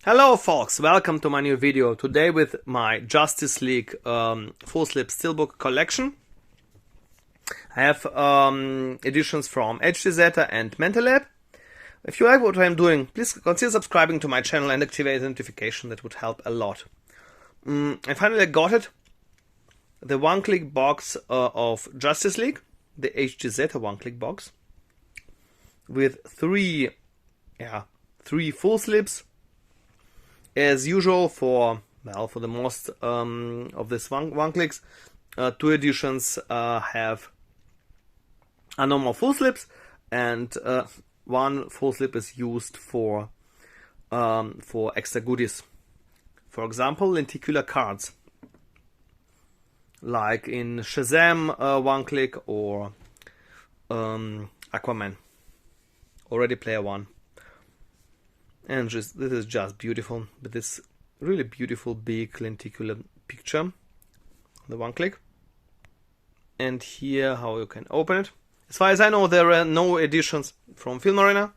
Hello folks, welcome to my new video. Today with my Justice League FullSlip Steelbook collection. I have editions from HDZeta and Manta. If you like what I'm doing, please consider subscribing to my channel and activate the notification. That would help a lot. I finally got it. The one-click box of Justice League, the HDZeta one-click box, with three full slips. As usual, for the most of this one clicks, two editions have a normal full slips, and one full slip is used for extra goodies. For example, lenticular cards, like in Shazam one click or Aquaman or Ready Player One. And this is just beautiful, with this really beautiful big lenticular picture, the one click. And here how you can open it. As far as I know, there are no editions from Film Arena.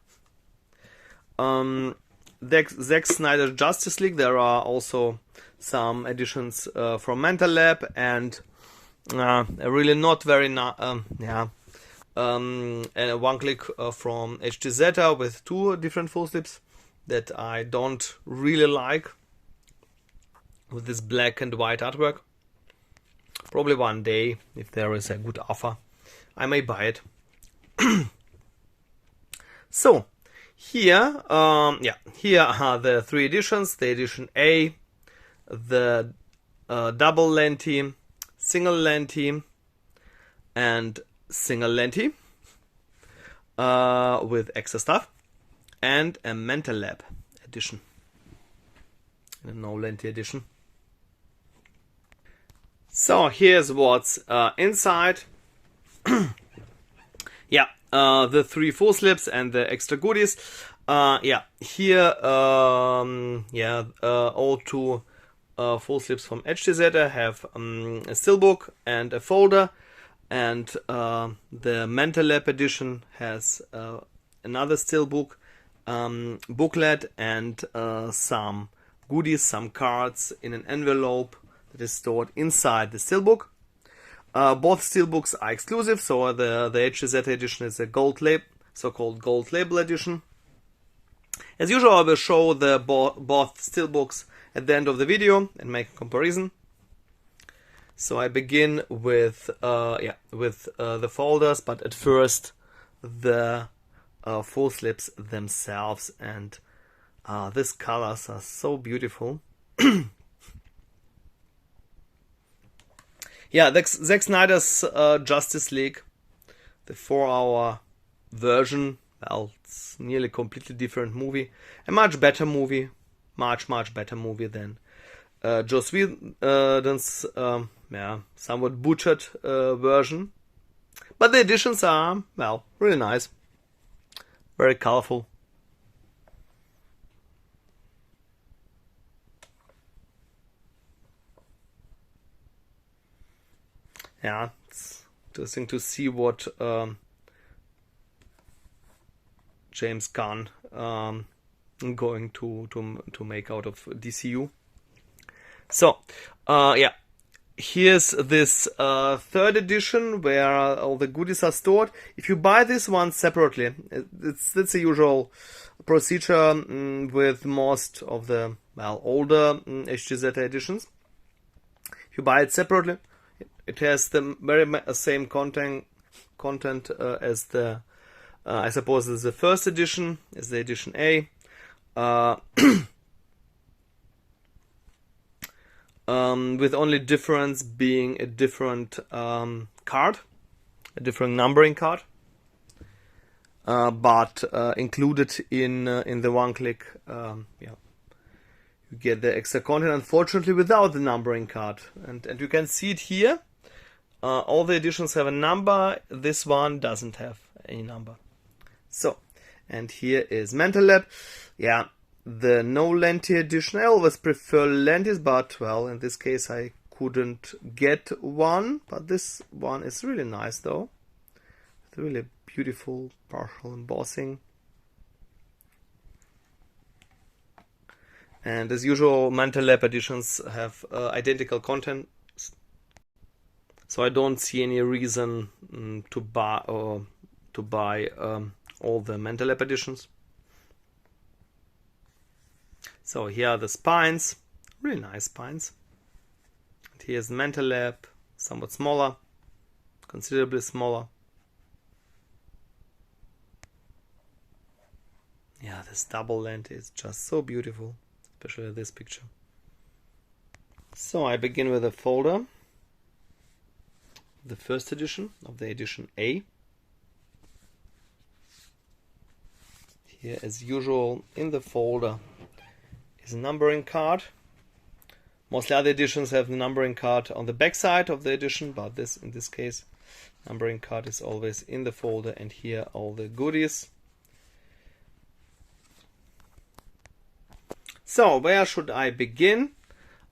Zack Snyder's Justice League, there are also some editions from Manta and really not very and a one click from HDZeta with two different full slips that I don't really like, with this black and white artwork. Probably one day, if there is a good offer, I may buy it. So here here are the three editions: the edition A, the double lenti, single lenti, and single lenti with extra stuff, and a Manta edition, a no lenti edition. So here's what's inside. The three full slips and the extra goodies. Here all two full slips from HDZeta have a steelbook and a folder, and the Manta edition has another steelbook, booklet, and some goodies, some cards in an envelope that is stored inside the steelbook. Both steelbooks are exclusive, so the HDZeta edition is a so-called gold label edition. As usual, I will show the both steelbooks at the end of the video and make a comparison. So I begin with the folders, but at first the full slips themselves, and these colors are so beautiful. Zack Snyder's Justice League, the 4-hour version. Well, it's nearly completely different movie, a much better movie, much better movie than Joss Whedon's somewhat butchered version. But the editions are, well, really nice, very colorful. Yeah, it's interesting to see what James Gunn going to make out of DCU. So here's this third edition where all the goodies are stored. If you buy this one separately, that's the usual procedure with most of the older HDZeta editions. If you buy it separately, it has the very same content as the I suppose is the first edition, is the edition A. With only difference being a different card, a different numbering card, but included in the one click. You get the extra content, unfortunately, without the numbering card, and you can see it here. All the editions have a number. This one doesn't have any number. So, and here is Manta. The no lenti edition. I always prefer lentis, but well, in this case I couldn't get one. But this one is really nice, though. It's really beautiful partial embossing. And as usual, Manta Lab editions have identical content, so I don't see any reason to buy all the Manta Lab editions. So here are the spines, really nice spines. And here's the Manta Lab, somewhat smaller, considerably smaller. Yeah, this double lens is just so beautiful, especially this picture. So I begin with a folder, the first edition of the edition A. Here, as usual, in the folder is a numbering card. Mostly other editions have the numbering card on the back side of the edition, but in this case, numbering card is always in the folder, and here all the goodies. So where should I begin?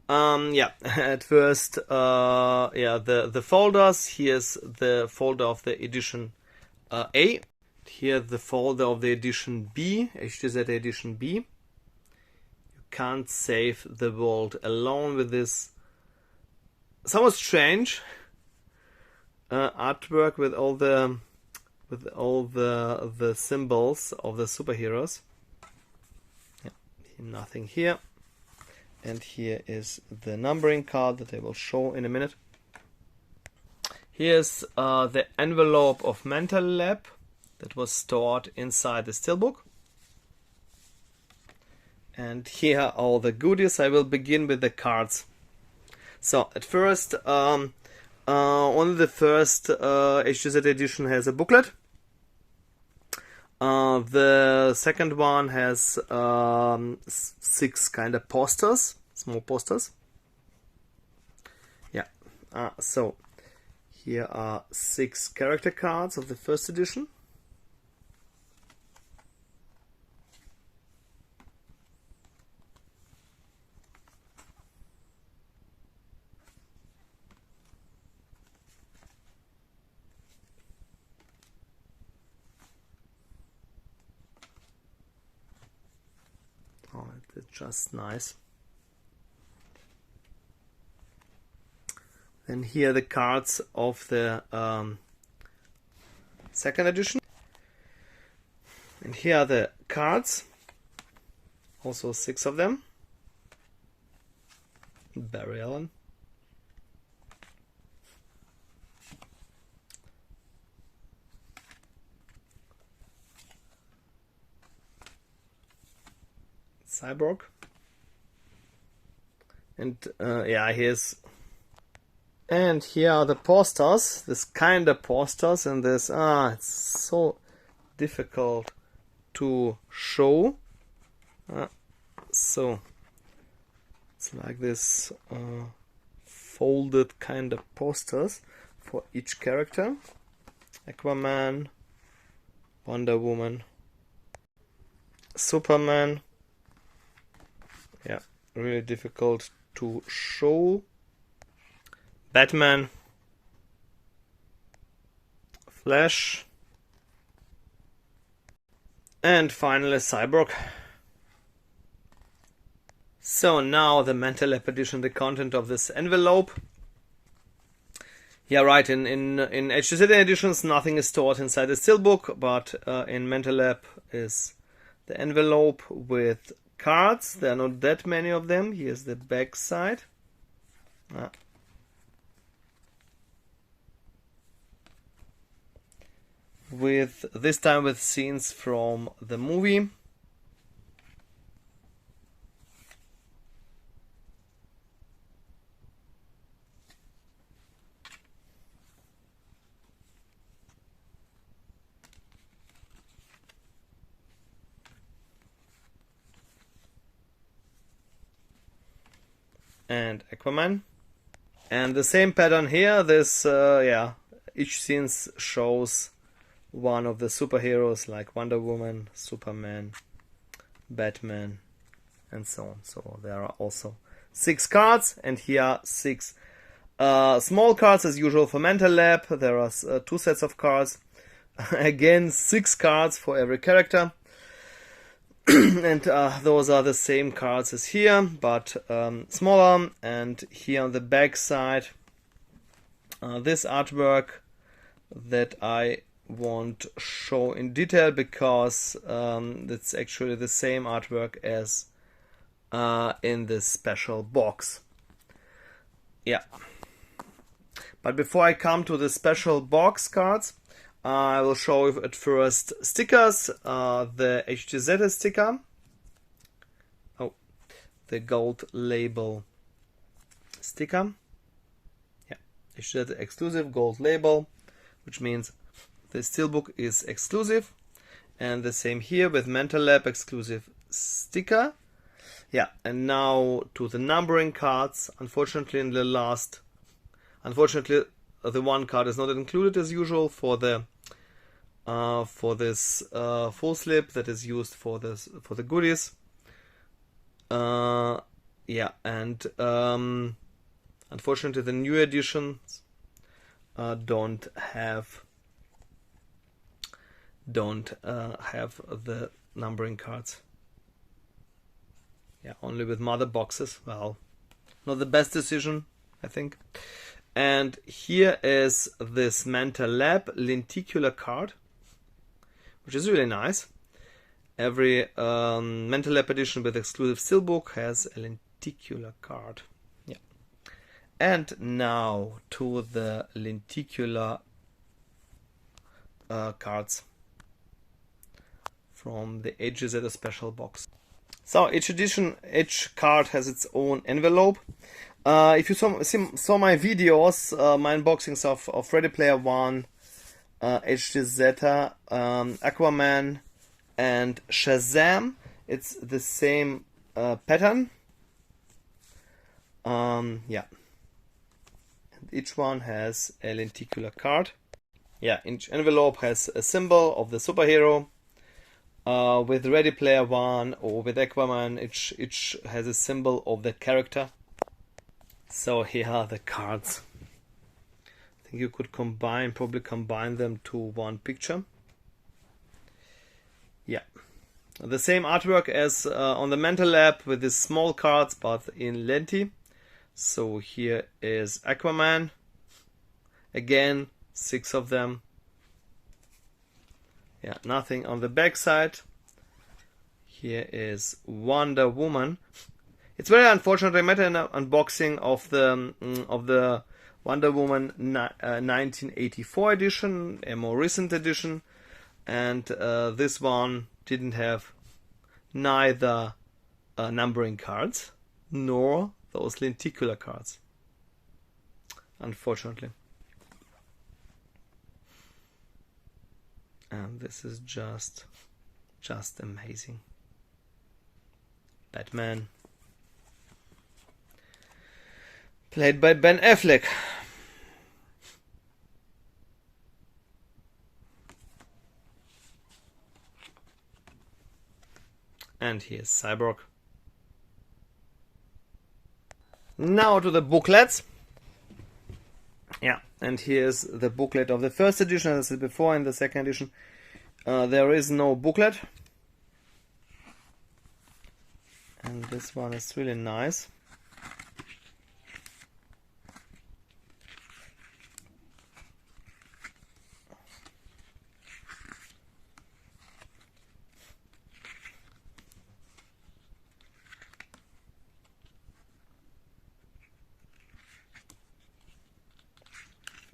At first, the folders. Here's the folder of the edition A. Here the folder of the edition B, HDZeta edition B. You can't save the world alone with this somewhat strange artwork with all the symbols of the superheroes. Nothing here, and here is the numbering card that I will show in a minute. Here's the envelope of Manta Lab that was stored inside the Steelbook, and here are all the goodies. I will begin with the cards. So at first, only the first HDZeta edition has a booklet. The second one has 6 kind of posters, small posters. Yeah, so here are 6 character cards of the first edition. Oh, it's just nice. Then here are the cards of the second edition. And here are the cards, also 6 of them. Barry Allen. Cyborg. And and here are the posters, this kind of posters, and this it's so difficult to show. So it's like this folded kind of posters for each character. Aquaman, Wonder Woman, Superman. Yeah, really difficult to show. Batman, Flash, and finally Cyborg. So now the Manta Lab edition, the content of this envelope. Yeah, right, in HDZeta editions nothing is stored inside the Steelbook, but in Manta Lab is the envelope with cards. There are not that many of them. Here's the back side. With this time with scenes from the movie. And Aquaman, and the same pattern here. This each scene shows one of the superheroes like Wonder Woman, Superman, Batman, and so on. So there are also 6 cards, and here are 6 small cards as usual for Manta Lab. There are 2 sets of cards. Again, 6 cards for every character. and those are the same cards as here, but smaller. And here on the back side, this artwork that I won't show in detail because it's actually the same artwork as in this special box. Yeah. But before I come to the special box cards, I will show you at first stickers. The HDZeta sticker. Oh, the gold label sticker. Yeah, HDZeta exclusive gold label, which means the Steelbook is exclusive. And the same here with Manta Lab exclusive sticker. Yeah, and now to the numbering cards. Unfortunately, the one card is not included as usual for the this FullSlip that is used for the goodies. Yeah, and unfortunately the new editions don't have the numbering cards. Yeah, only with mother boxes. Well, not the best decision, I think. And here is this Manta Lab lenticular card, which is really nice. Every Manta Lab edition with exclusive Steelbook has a lenticular card. Yeah. And now to the lenticular cards from the HDZeta special box. So each card has its own envelope. If you saw my videos, my unboxings of Ready Player One, HDZeta, Aquaman, and Shazam, it's the same pattern. Yeah, and each one has a lenticular card. Yeah, each envelope has a symbol of the superhero. With Ready Player One or with Aquaman, each has a symbol of the character. So here are the cards. I think you could probably combine them to one picture. Yeah, the same artwork as on the Manta Lab with these small cards, but in lenti. So here is Aquaman. Again, 6 of them. Yeah, nothing on the back side. Here is Wonder Woman. It's very unfortunate. I made an unboxing of the Wonder Woman 1984 edition, a more recent edition, and this one didn't have neither numbering cards nor those lenticular cards, unfortunately. And this is just amazing. Batman, played by Ben Affleck. And here's Cyborg. Now to the booklets. Yeah, and here's the booklet of the first edition. As I said before, in the second edition there is no booklet. And this one is really nice.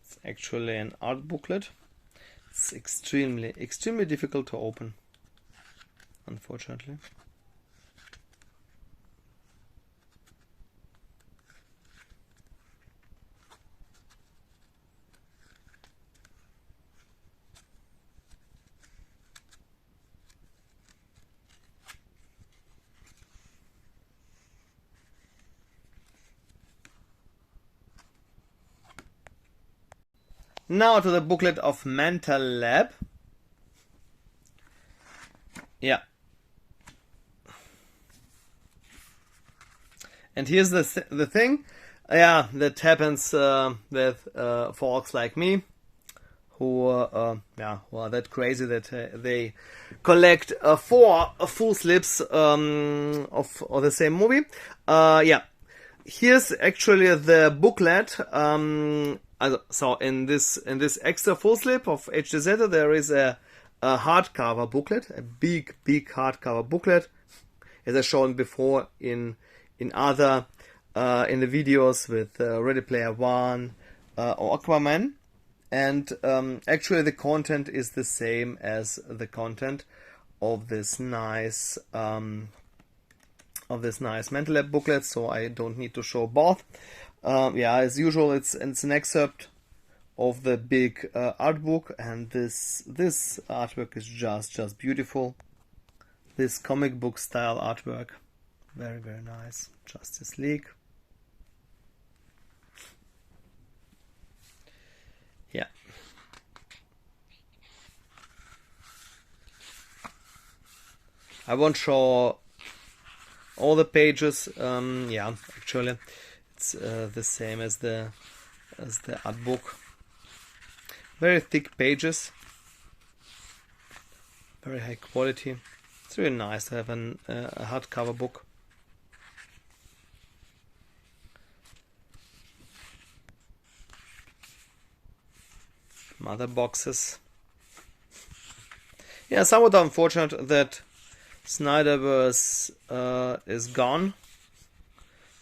It's actually an art booklet. It's extremely difficult to open, unfortunately. Now to the booklet of Manta Lab. Yeah. And here's the thing. Yeah, that happens with folks like me who are that crazy that they collect 4 full slips of the same movie. Here's actually the booklet. So in this extra full slip of HDZeta, there is a hardcover booklet, a big hardcover booklet, as I shown before in other in the videos with Ready Player One or Aquaman. And actually the content is the same as the content of this nice Manta Lab booklet, so I don't need to show both. As usual, it's an excerpt of the big art book, and this artwork is just beautiful. This comic book style artwork, very nice. Justice League. Yeah. I won't show all the pages. Actually, it's the same as the art book. Very thick pages, very high quality. It's really nice to have a hardcover book. Mother boxes. Yeah, somewhat unfortunate that Snyderverse is gone,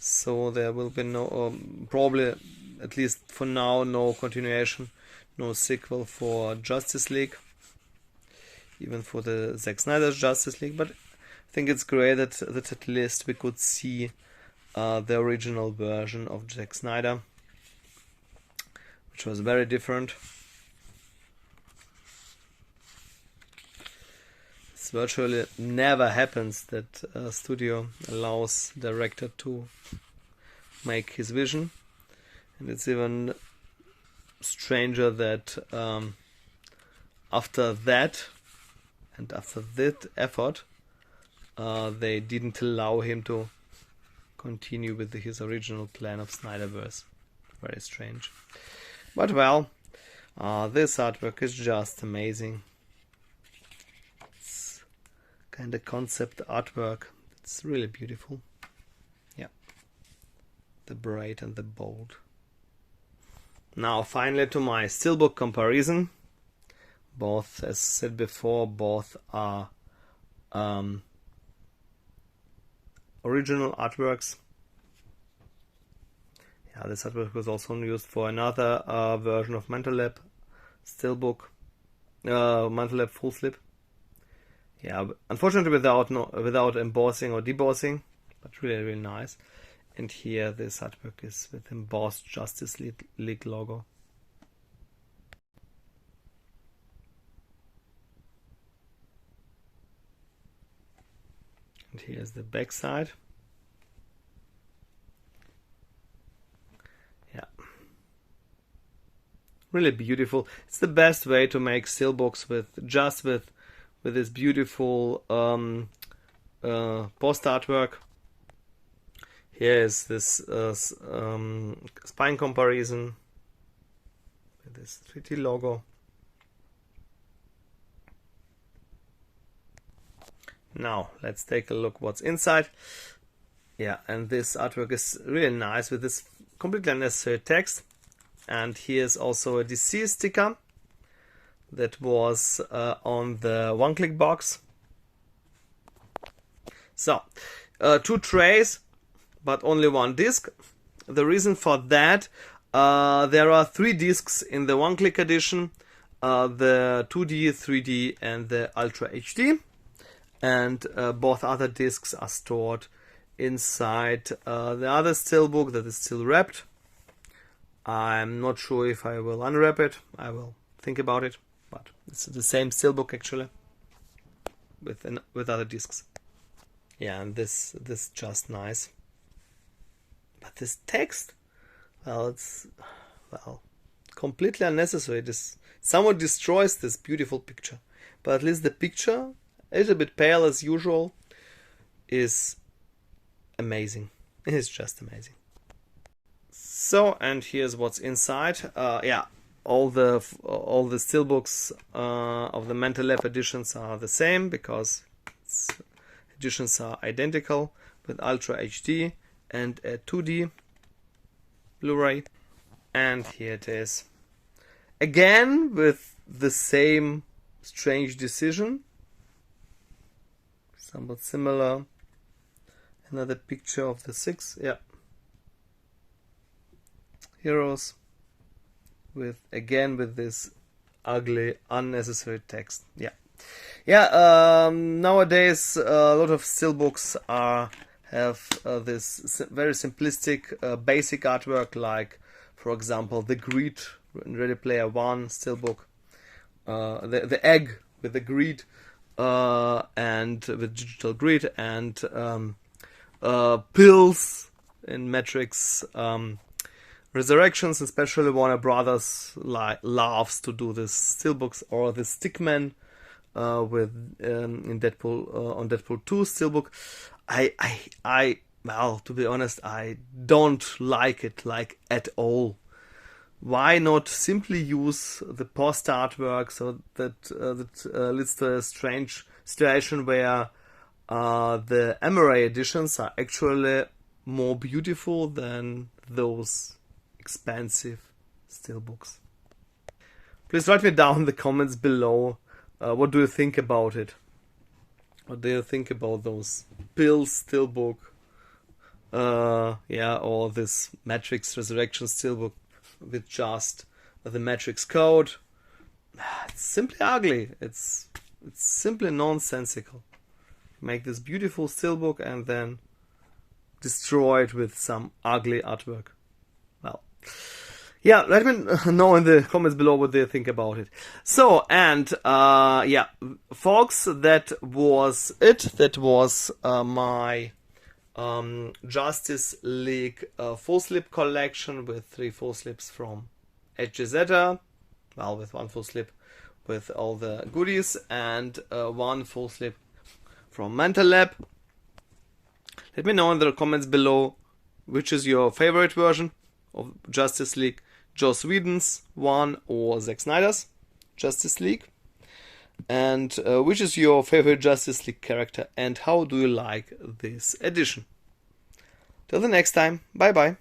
so there will be no, probably at least for now, no continuation, no sequel for Justice League, even for the Zack Snyder's Justice League. But I think it's great that at least we could see the original version of Zack Snyder, which was very different. It virtually never happens that a studio allows director to make his vision, and it's even stranger that after that and after that effort they didn't allow him to continue with his original plan of Snyderverse. Very strange. But well, this artwork is just amazing. Kind of concept artwork. It's really beautiful. Yeah, the bright and the bold. Now finally to my steelbook comparison. Both, as said before, both are original artworks. Yeah, this artwork was also used for another version of Manta Lab steelbook, Manta Lab FullSlip. Yeah, unfortunately without embossing or debossing, but really nice. And here this artwork is with embossed Justice League logo. And here's the back side. Yeah, really beautiful. It's the best way to make steelbooks with this beautiful post artwork. Here is this spine comparison with this 3D logo. Now let's take a look what's inside. Yeah, and this artwork is really nice with this completely unnecessary text. And here's also a DC sticker that was on the one-click box. So, 2 trays, but only 1 disc. The reason for that, there are 3 discs in the one-click edition, the 2D, 3D, and the Ultra HD. And both other discs are stored inside the other steelbook that is still wrapped. I'm not sure if I will unwrap it. I will think about it. But it's the same steelbook actually, with other discs. Yeah, and this just nice. But this text, well, it's completely unnecessary. This somewhat destroys this beautiful picture. But at least the picture, a little bit pale as usual, is amazing. It's just amazing. So, and here's what's inside. Yeah, all the Steelbooks of the Manta Lab editions are the same because editions are identical with Ultra HD and a 2D Blu-ray. And here it is. Again with the same strange decision. Somewhat similar. Another picture of the 6, yeah. Heroes. With this ugly, unnecessary text. Yeah. Nowadays, a lot of Steelbooks have this very simplistic, basic artwork, like, for example, the Greed in Ready Player One Steelbook, the egg with the greed, and with digital greed, and pills in Matrix Resurrections. Especially Warner Brothers loves to do this Steelbooks, or the Stickman in Deadpool on Deadpool 2 Steelbook. Well, to be honest, I don't like it at all. Why not simply use the post artwork, so that leads to a strange situation where the Emery editions are actually more beautiful than those expensive Steelbooks. Please write me down in the comments below. What do you think about it? What do you think about those pills Steelbook? Or this Matrix Resurrection Steelbook with just the Matrix code. It's simply ugly. It's simply nonsensical. Make this beautiful Steelbook and then destroy it with some ugly artwork. Well, yeah, let me know in the comments below what they think about it. So, and folks, that was it. That was my Justice League FullSlip collection with 3 FullSlips from HDZeta, well, with 1 FullSlip with all the goodies, and 1 FullSlip from Manta Lab. Let me know in the comments below which is your favorite version of Justice League, Joss Whedon's one or Zack Snyder's Justice League, and which is your favorite Justice League character, and how do you like this edition. Till the next time, bye bye.